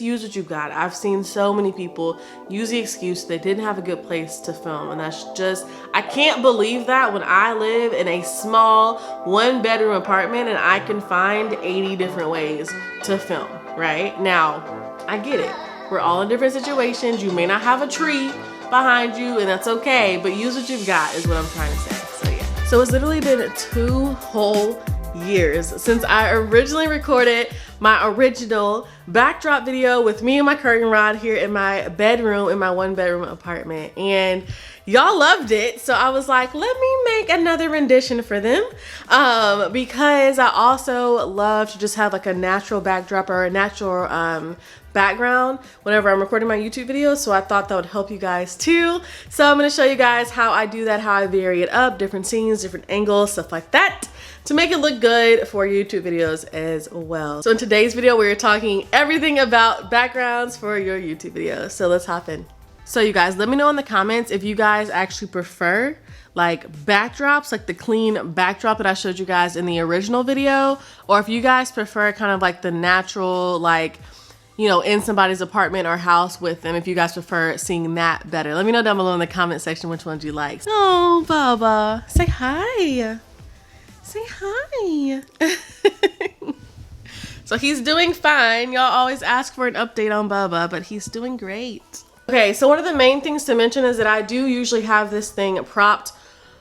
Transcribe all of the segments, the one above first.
just use what you got. I've seen so many people use the excuse they didn't have a good place to film, and that's just, I can't believe that when I live in a small 1-bedroom apartment and I can find 80 different ways to film, right? Now, I get it. We're all in different situations. You may not have a tree behind you, and that's okay, but use what you've got is what I'm trying to say. So yeah. So it's literally been 2 whole years since I originally recorded my original backdrop video with me and my curtain rod here in my bedroom in my 1-bedroom apartment, and y'all loved it. So I was like, let me make another rendition for them because I also love to just have like a natural backdrop or a natural background whenever I'm recording my YouTube videos, so I thought that would help you guys too. So I'm going to show you guys how I do that, how I vary it up, different scenes, different angles, stuff like that, to make it look good for YouTube videos as well. So in today's video, we're talking everything about backgrounds for your YouTube videos. So let's hop in. So you guys, let me know in the comments if you guys actually prefer like backdrops, like the clean backdrop that I showed you guys in the original video, or if you guys prefer kind of like the natural, like, you know, in somebody's apartment or house with them, if you guys prefer seeing that better. Let me know down below in the comment section which ones you like. Oh, Bubba, say hi. Say hi. So he's doing fine. Y'all always ask for an update on Bubba, but he's doing great. Okay, so one of the main things to mention is that I do usually have this thing propped,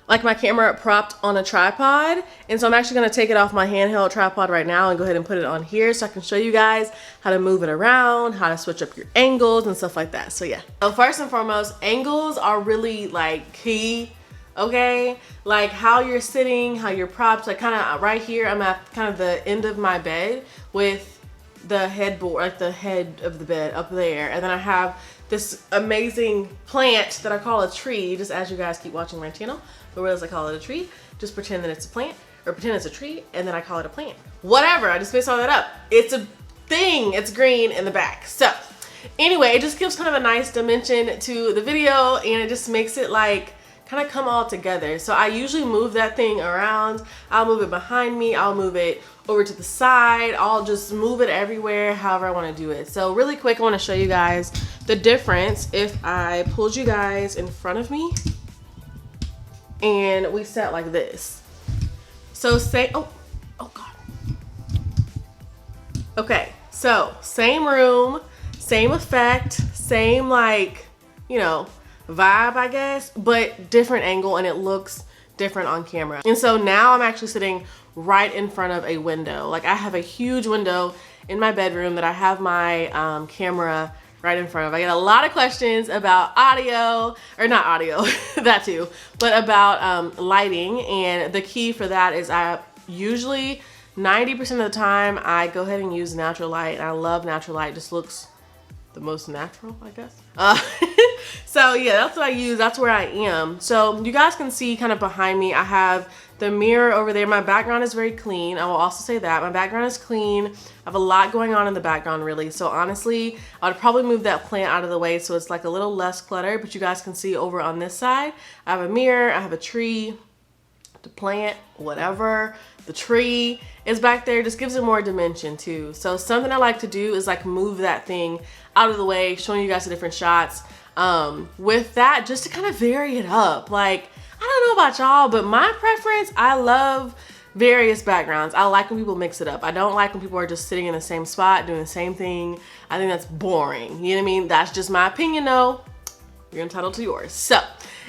like my camera propped on a tripod, and so I'm actually going to take it off my handheld tripod right now and go ahead and put it on here so I can show you guys how to move it around, how to switch up your angles and stuff like that. So yeah, first and foremost, angles are really like key, okay? Like how you're sitting, how you're propped, like kind of right here, I'm at kind of the end of my bed with the headboard, like the head of the bed up there, and then I have this amazing plant that I call a tree, just as you guys keep watching my channel. But whereas I call it a tree, just pretend that it's a plant, or pretend it's a tree, and then I call it a plant. Whatever, I just mixed all that up. It's a thing, it's green in the back. So anyway, it just gives kind of a nice dimension to the video, and it just makes it like kind of come all together. So I usually move that thing around. I'll move it behind me, I'll move it over to the side, I'll just move it everywhere, however I want to do it. So really quick, I want to show you guys the difference if I pulled you guys in front of me and we sat like this. So say, oh God. Okay, so same room, same effect, same like, you know, vibe, I guess, but different angle, and it looks different on camera. And so now I'm actually sitting right in front of a window. Like I have a huge window in my bedroom that I have my camera right in front of. I get a lot of questions about audio, or not audio, that too, but about lighting. And the key for that is I usually 90% of the time I go ahead and use natural light, and I love natural light. It just looks the most natural, I guess. So yeah, that's what I use. That's where I am. So you guys can see kind of behind me, I have the mirror over there. My background is very clean. I will also say that my background is clean. I have a lot going on in the background, really. So honestly, I would probably move that plant out of the way so it's like a little less clutter. But you guys can see over on this side, I have a mirror, I have a tree, the plant, whatever. The tree is back there, just gives it more dimension too. So something I like to do is like move that thing out of the way, showing you guys the different shots with that, just to kind of vary it up. Like, I don't know about y'all, but my preference, I love various backgrounds. I like when people mix it up. I don't like when people are just sitting in the same spot doing the same thing. I think that's boring. You know what I mean? That's just my opinion though. You're entitled to yours. So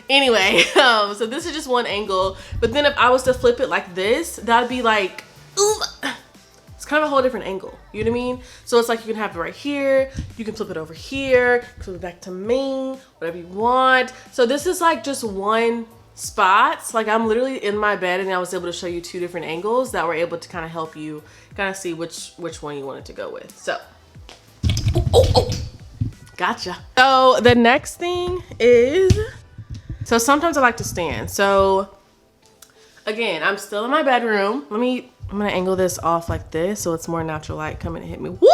anyway, so this is just one angle, but then if I was to flip it like this, that'd be like, ooh, it's kind of a whole different angle. You know what I mean? So it's like you can have it right here, you can flip it over here, flip it back to me, whatever you want. So this is like just one spot. Like I'm literally in my bed, and I was able to show you 2 different angles that were able to kind of help you kind of see which one you wanted to go with. So, gotcha. So the next thing is, so sometimes I like to stand. So again, I'm still in my bedroom. I'm gonna angle this off like this so it's more natural light coming to hit me. Woo!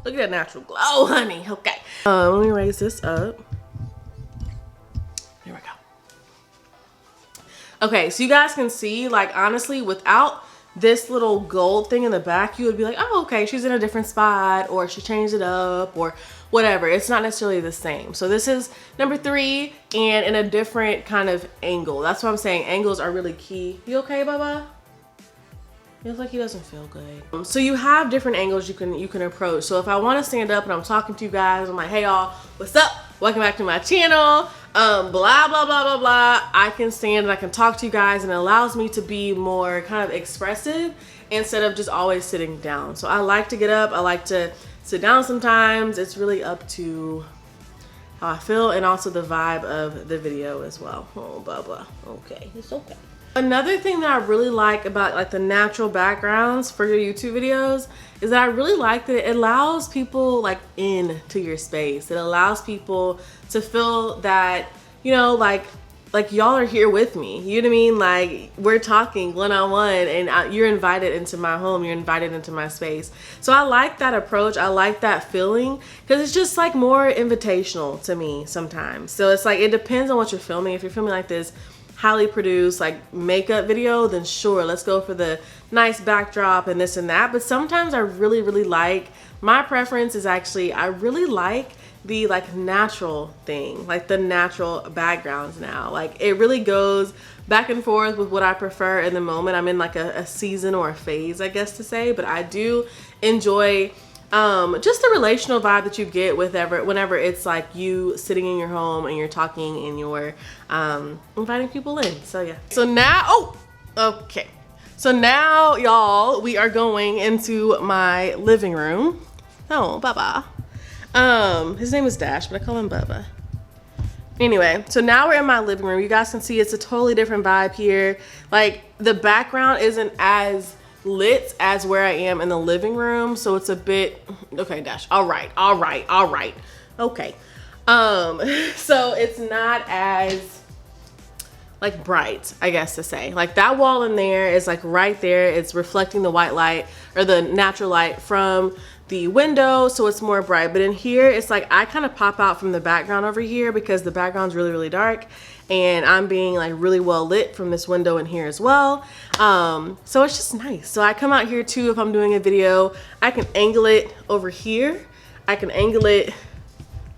Look at that natural glow, honey. Okay. Let me raise this up. There we go. Okay, so you guys can see, like honestly, without this little gold thing in the back, you would be like, oh, okay, she's in a different spot, or she changed it up, or whatever. It's not necessarily the same. So this is number 3 and in a different kind of angle. That's what I'm saying. Angles are really key. You okay, Bubba? Feels like he doesn't feel good. So you have different angles you can approach. So if I want to stand up and I'm talking to you guys, I'm like, hey y'all, what's up? Welcome back to my channel. Blah, blah, blah, blah, blah. I can stand and I can talk to you guys, and it allows me to be more kind of expressive instead of just always sitting down. So I like to get up. I like to sit down sometimes. It's really up to how I feel and also the vibe of the video as well. Oh, blah, blah. Okay, it's okay. Another thing that I really like about like the natural backgrounds for your YouTube videos is that I really like that it allows people like into your space. It allows people to feel that, you know, like y'all are here with me. You know what I mean? Like we're talking one-on-one, and you're invited into my home. You're invited into my space. So I like that approach. I like that feeling because it's just like more invitational to me sometimes. So it's like, it depends on what you're filming. If you're filming like this highly produced like makeup video, then sure, let's go for the nice backdrop and this and that. But sometimes I really like, my preference is actually, I really like the like natural thing, like the natural backgrounds now. Like it really goes back and forth with what I prefer in the moment. I'm in like a season or a phase, I guess to say, but I do enjoy just the relational vibe that you get whenever it's like you sitting in your home and you're talking and you're inviting people in. So yeah. So now, okay. So now, y'all, we are going into my living room. Oh, Bubba. His name is Dash, but I call him Bubba. Anyway, so now we're in my living room. You guys can see it's a totally different vibe here. Like the background isn't as lit as where I am in the living room, so it's a bit okay. Dash, all right, okay. So it's not as like bright, I guess to say. Like that wall in there is like right there, it's reflecting the white light or the natural light from the window, so it's more bright. But in here, it's like I kind of pop out from the background over here because the background's really dark, and I'm being like really well lit from this window in here as well. So it's just nice. So I come out here too if I'm doing a video. I can angle it over here. I can angle it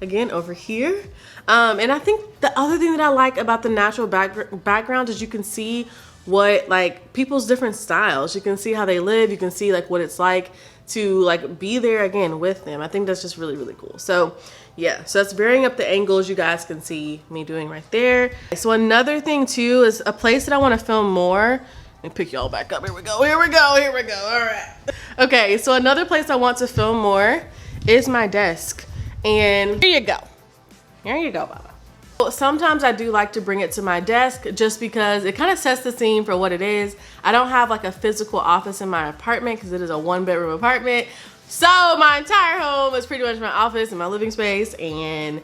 again over here. And I think the other thing that I like about the natural background is you can see what like people's different styles. You can see how they live. You can see like what it's like to like be there again with them. I think that's just really cool. So yeah, so that's varying up the angles you guys can see me doing right there. So another thing too is a place that I want to film more. Let me pick y'all back up. Here we go. All right. Okay, so another place I want to film more is my desk. And here you go, Baba. Sometimes I do like to bring it to my desk just because it kind of sets the scene for what it is. I don't have like a physical office in my apartment because it is a 1-bedroom apartment. So my entire home is pretty much my office and my living space and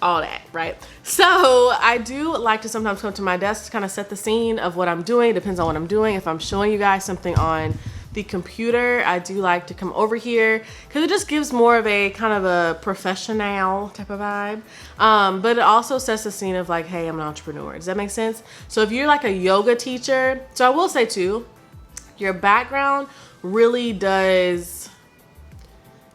all that, right? So I do like to sometimes come to my desk to kind of set the scene of what I'm doing. It depends on what I'm doing. If I'm showing you guys something on the computer, I do like to come over here because it just gives more of a kind of a professional type of vibe. But it also sets the scene of like, hey, I'm an entrepreneur. Does that make sense? So if you're like a yoga teacher, so I will say too, your background really does,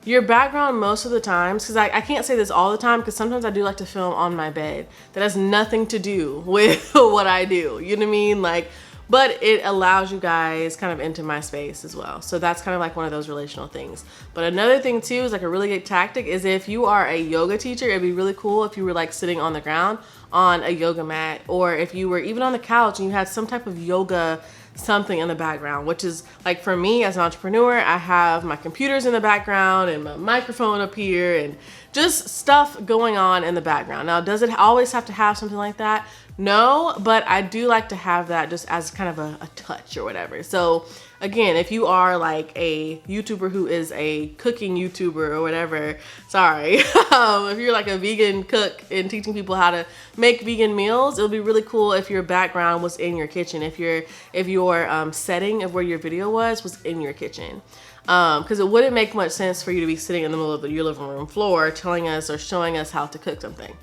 your background most of the times, because I can't say this all the time because sometimes I do like to film on my bed. That has nothing to do with what I do. You know what I mean? Like, but it allows you guys kind of into my space as well. So that's kind of like one of those relational things. But another thing too is like a really good tactic is if you are a yoga teacher, it'd be really cool if you were like sitting on the ground on a yoga mat, or if you were even on the couch and you had some type of yoga something in the background, which is like for me as an entrepreneur, I have my computers in the background and my microphone up here and just stuff going on in the background. Now, does it always have to have something like that? No, but I do like to have that just as kind of a touch or whatever. So again, if you are like a YouTuber who is a cooking YouTuber or whatever, sorry, if you're like a vegan cook and teaching people how to make vegan meals, it would be really cool if your background was in your kitchen, if your setting of where your video was in your kitchen. Because it wouldn't make much sense for you to be sitting in the middle of your living room floor telling us or showing us how to cook something.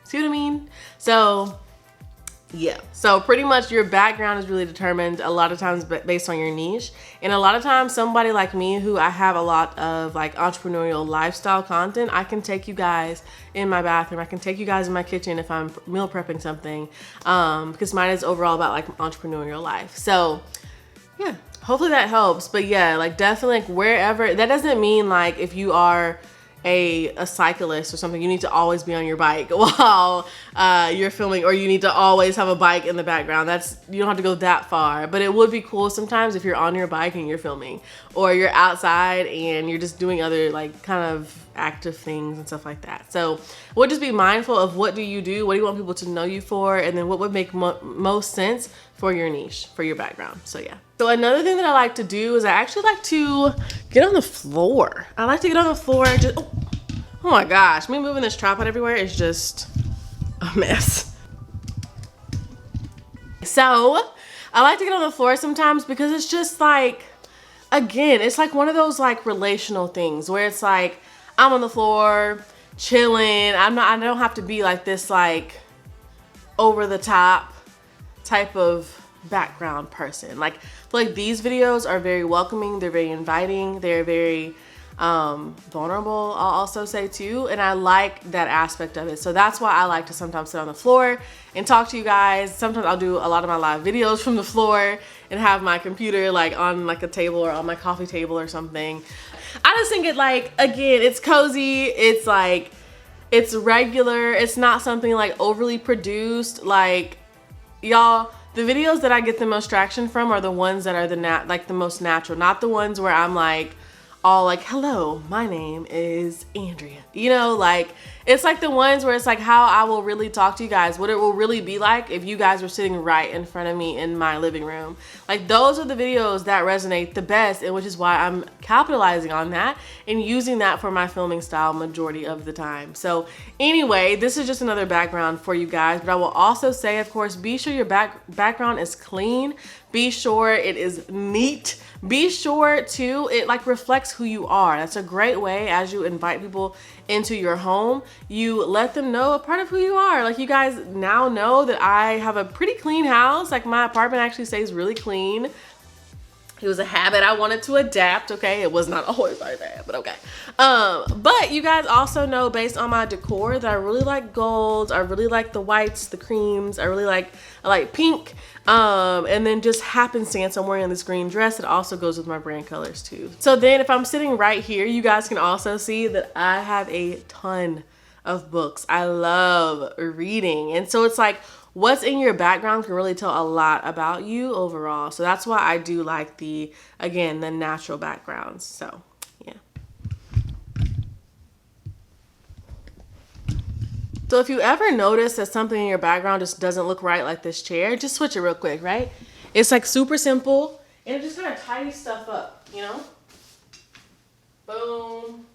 See what I mean? So Yeah, so pretty much your background is really determined a lot of times based on your niche. And a lot of times somebody like me, who I have a lot of like entrepreneurial lifestyle content, I can take you guys in my bathroom, I can take you guys in my kitchen if I'm meal prepping something, because mine is overall about like entrepreneurial life. So yeah, hopefully that helps. But yeah, like definitely like wherever, that doesn't mean like if you are a cyclist or something, you need to always be on your bike while you're filming, or you need to always have a bike in the background. You don't have to go that far, but it would be cool sometimes if you're on your bike and you're filming, or you're outside and you're just doing other like kind of active things and stuff like that. So we'll just be mindful of what do you do, what do you want people to know you for, and then what would make most sense for your niche, for your background. So yeah. So another thing that I like to do is I actually like to get on the floor. I like to get on the floor and just, oh my gosh, me moving this tripod everywhere is just a mess. So I like to get on the floor sometimes because it's just like, again, it's like one of those like relational things where it's like, I'm on the floor chilling. I don't have to be like this like over the top type of background person. Like, I feel like these videos are very welcoming, they're very inviting, they're very vulnerable, I'll also say too, and I like that aspect of it. So that's why I like to sometimes sit on the floor and talk to you guys. Sometimes I'll do a lot of my live videos from the floor and have my computer like on like a table or on my coffee table or something. I just think it like, again, it's cozy, it's like, it's regular, it's not something like overly produced. Like, y'all, the videos that I get the most traction from are the ones that are the most natural, not the ones where I'm like all like, hello, my name is Andrea. You know, like, it's like the ones where it's like how I will really talk to you guys, what it will really be like if you guys were sitting right in front of me in my living room. Like, those are the videos that resonate the best, and which is why I'm capitalizing on that and using that for my filming style majority of the time. So anyway, this is just another background for you guys, but I will also say, of course, be sure your background is clean. Be sure it is neat. Be sure too, it like reflects who you are. That's a great way as you invite people into your home. You let them know a part of who you are. Like, you guys now know that I have a pretty clean house. Like, my apartment actually stays really clean. It was a habit I wanted to adapt, okay? It was not always like that, but okay. But you guys also know, based on my decor, that I really like golds. I really like the whites, the creams. I like pink. And then just happenstance, I'm wearing this green dress that also goes with my brand colors too. So then if I'm sitting right here, you guys can also see that I have a ton of books. I love reading. And so it's like, what's in your background can really tell a lot about you overall. So that's why I do like the natural backgrounds. So yeah. So if you ever notice that something in your background just doesn't look right, like this chair, just switch it real quick, right? It's like super simple, and it just kind of tidies stuff up, you know? Boom.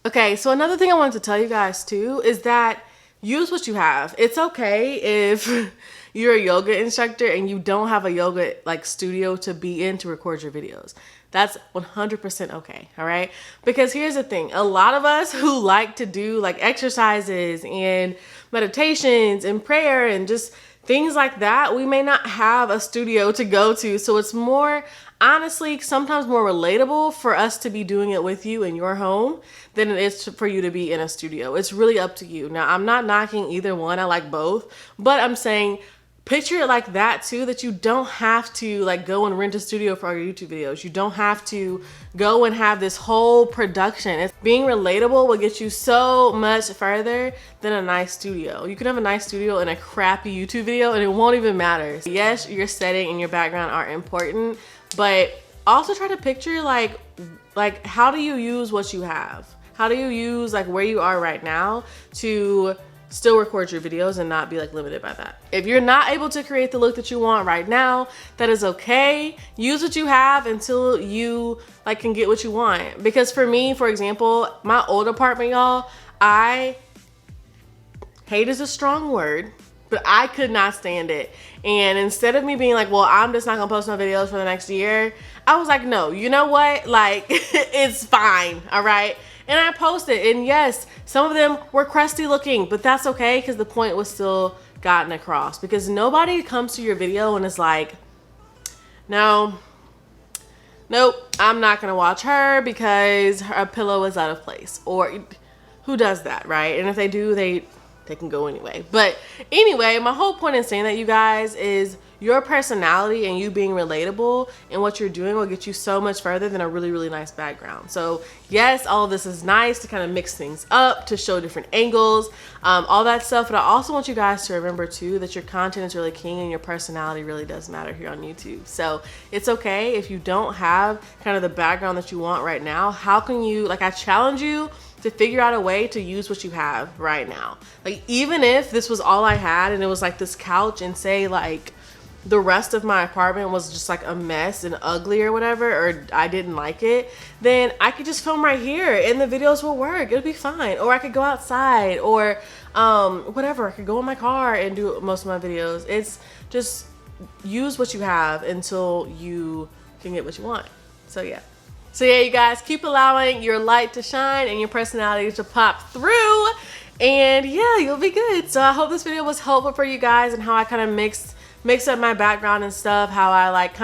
Okay, so another thing I wanted to tell you guys too is that use what you have. It's okay if you're a yoga instructor and you don't have a yoga like studio to be in to record your videos. That's 100% okay, all right? Because here's the thing, a lot of us who like to do like exercises and meditations and prayer and just things like that, we may not have a studio to go to. So it's more, honestly, sometimes more relatable for us to be doing it with you in your home than it is for you to be in a studio. It's really up to you. Now, I'm not knocking either one. I like both, but I'm saying picture it like that too, that you don't have to like go and rent a studio for all your YouTube videos. You don't have to go and have this whole production. It's being relatable will get you so much further than a nice studio. You can have a nice studio and a crappy YouTube video and it won't even matter. Yes, your setting and your background are important, but also try to picture like how do you use what you have? How do you use like where you are right now to still record your videos and not be like limited by that? If you're not able to create the look that you want right now, that is okay. Use what you have until you like can get what you want. Because for me, for example, my old apartment, y'all, hate is a strong word, but I could not stand it. And instead of me being like, well, I'm just not gonna post no videos for the next year, I was like, no, you know what? Like, it's fine, all right? And I posted, and yes, some of them were crusty looking, but that's okay because the point was still gotten across. Because nobody comes to your video and is like, no, nope, I'm not gonna watch her because her pillow is out of place. Or who does that, right? And if they do, they can go anyway. But anyway, my whole point in saying that, you guys, is your personality and you being relatable and what you're doing will get you so much further than a really, really nice background. So yes, all of this is nice to kind of mix things up, to show different angles, all that stuff. But I also want you guys to remember too that your content is really king and your personality really does matter here on YouTube. So it's okay if you don't have kind of the background that you want right now. How can you, like, I challenge you to figure out a way to use what you have right now. Like, even if this was all I had and it was like this couch, and say like the rest of my apartment was just like a mess and ugly or whatever, or I didn't like it, then I could just film right here and the videos will work. It'll be fine. Or I could go outside, or whatever. I could go in my car and do most of my videos. It's just use what you have until you can get what you want. So yeah. So yeah, you guys, keep allowing your light to shine and your personality to pop through, and yeah, you'll be good. So I hope this video was helpful for you guys, and how I kind of mix up my background and stuff, how I like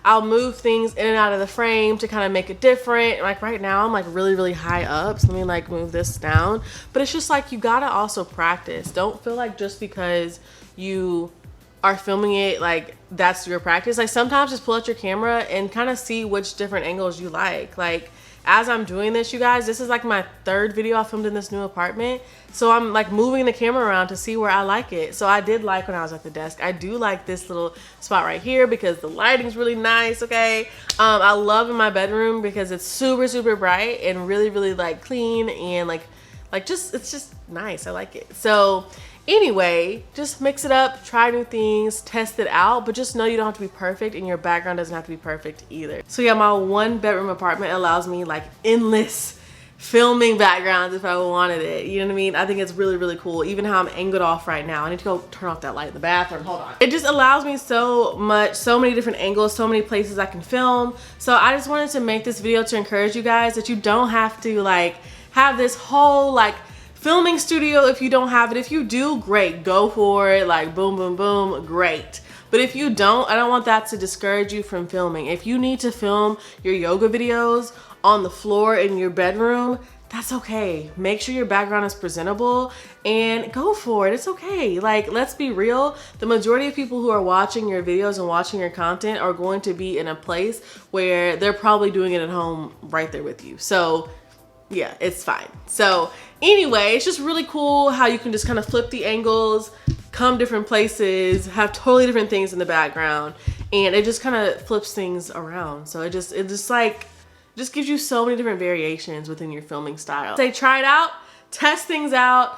I'll move things in and out of the frame to kind of make it different. Like right now I'm like really, really high up, so let me like move this down. But it's just like, you gotta also practice. Don't feel like just because you are filming it, like that's your practice. Like sometimes just pull out your camera and kind of see which different angles you like. Like as I'm doing this, you guys, this is like my third video I filmed in this new apartment. So I'm like moving the camera around to see where I like it. So I did like when I was at the desk, I do like this little spot right here because the lighting's really nice, okay? I love in my bedroom because it's super, super bright and really, really like clean, and like just, it's just nice. I like it. So anyway, just mix it up, try new things, test it out, but just know you don't have to be perfect, and your background doesn't have to be perfect either. So yeah, my 1-bedroom apartment allows me like endless filming backgrounds if I wanted it. You know what I mean? I think it's really, really cool. Even how I'm angled off right now. I need to go turn off that light in the bathroom. Hold on. It just allows me so many different angles, so many places I can film. So I just wanted to make this video to encourage you guys that you don't have to like have this whole like filming studio if you don't have it. If you do, great, go for it. Like boom, boom, boom, great. But if you don't, I don't want that to discourage you from filming. If you need to film your yoga videos on the floor in your bedroom, that's okay. Make sure your background is presentable and go for it. It's okay. Like, let's be real. The majority of people who are watching your videos and watching your content are going to be in a place where they're probably doing it at home right there with you. So yeah, it's fine. So anyway, it's just really cool how you can just kind of flip the angles, come different places, have totally different things in the background, and it just kind of flips things around. So it just gives you so many different variations within your filming style. Say try it out, test things out,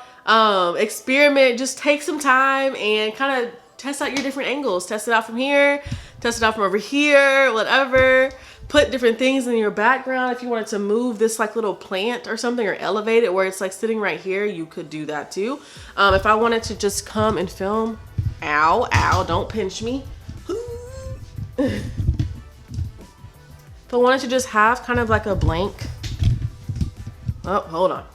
experiment, just take some time and kind of test out your different angles. Test it out from here, test it out from over here, whatever. Put different things in your background. If you wanted to move this like little plant or something, or elevate it where it's like sitting right here, you could do that too. If I wanted to just come and film, ow, don't pinch me. If I wanted to just have kind of like a blank, oh, hold on.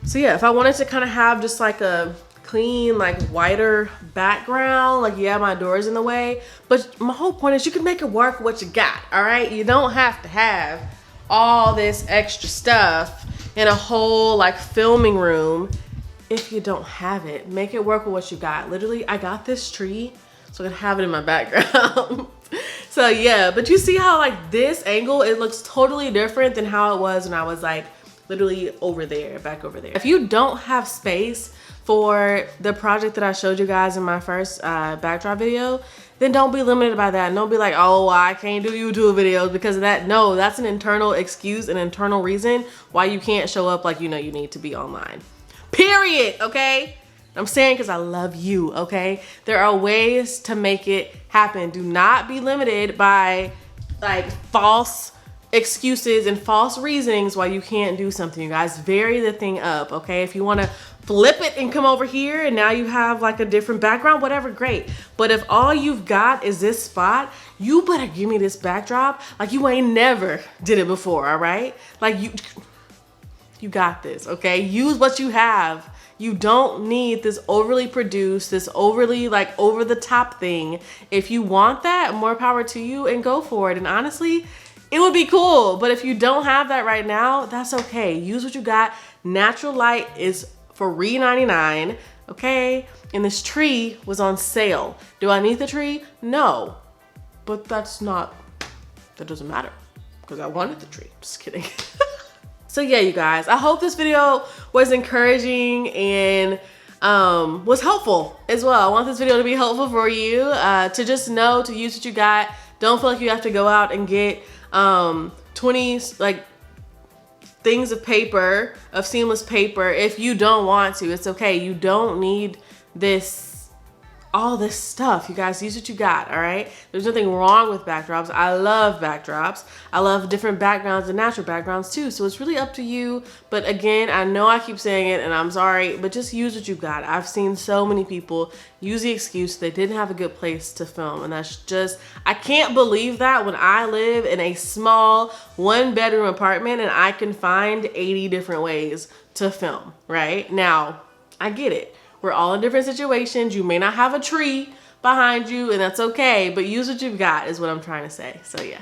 So yeah, if I wanted to kind of have just like a clean, like whiter background, like yeah, my door is in the way, but my whole point is you can make it work with what you got, all right? You don't have to have all this extra stuff in a whole like filming room if you don't have it. Make it work with what you got. Literally, I got this tree so I can have it in my background. So yeah, but you see how like this angle, it looks totally different than how it was when I was like literally over there, back over there. If you don't have space for the project that I showed you guys in my first backdrop video, then don't be limited by that. And don't be like, oh, I can't do YouTube videos because of that. No, that's an internal excuse, an internal reason why you can't show up like you know you need to be online. Period, okay? I'm saying because I love you, okay? There are ways to make it happen. Do not be limited by like false excuses and false reasonings why you can't do something, you guys. Vary the thing up, okay? If you want to flip it and come over here and now you have like a different background, whatever, great. But if all you've got is this spot, you better give me this backdrop like you ain't never did it before, all right? Like you got this, okay? Use what you have. You don't need this overly produced, this overly like over the top thing. If you want that, more power to you and go for it. And honestly, it would be cool. But if you don't have that right now, that's okay. Use what you got. Natural light is $3.99, okay? And this tree was on sale. Do I need the tree? No, but that doesn't matter because I wanted the tree. Just kidding. So yeah, you guys, I hope this video was encouraging and was helpful as well. I want this video to be helpful for you, to just know to use what you got. Don't feel like you have to go out and get 20 like things of paper, of seamless paper, if you don't want to. It's okay. You don't need all this stuff. You guys, use what you got, all right? There's nothing wrong with backdrops. I love backdrops. I love different backgrounds and natural backgrounds too. So it's really up to you. But again, I know I keep saying it and I'm sorry, but just use what you got. I've seen so many people use the excuse they didn't have a good place to film. And that's just, I can't believe that when I live in a small 1-bedroom apartment and I can find 80 different ways to film, right? Now, I get it. We're all in different situations. You may not have a tree behind you and that's okay, but use what you've got is what I'm trying to say. So yeah.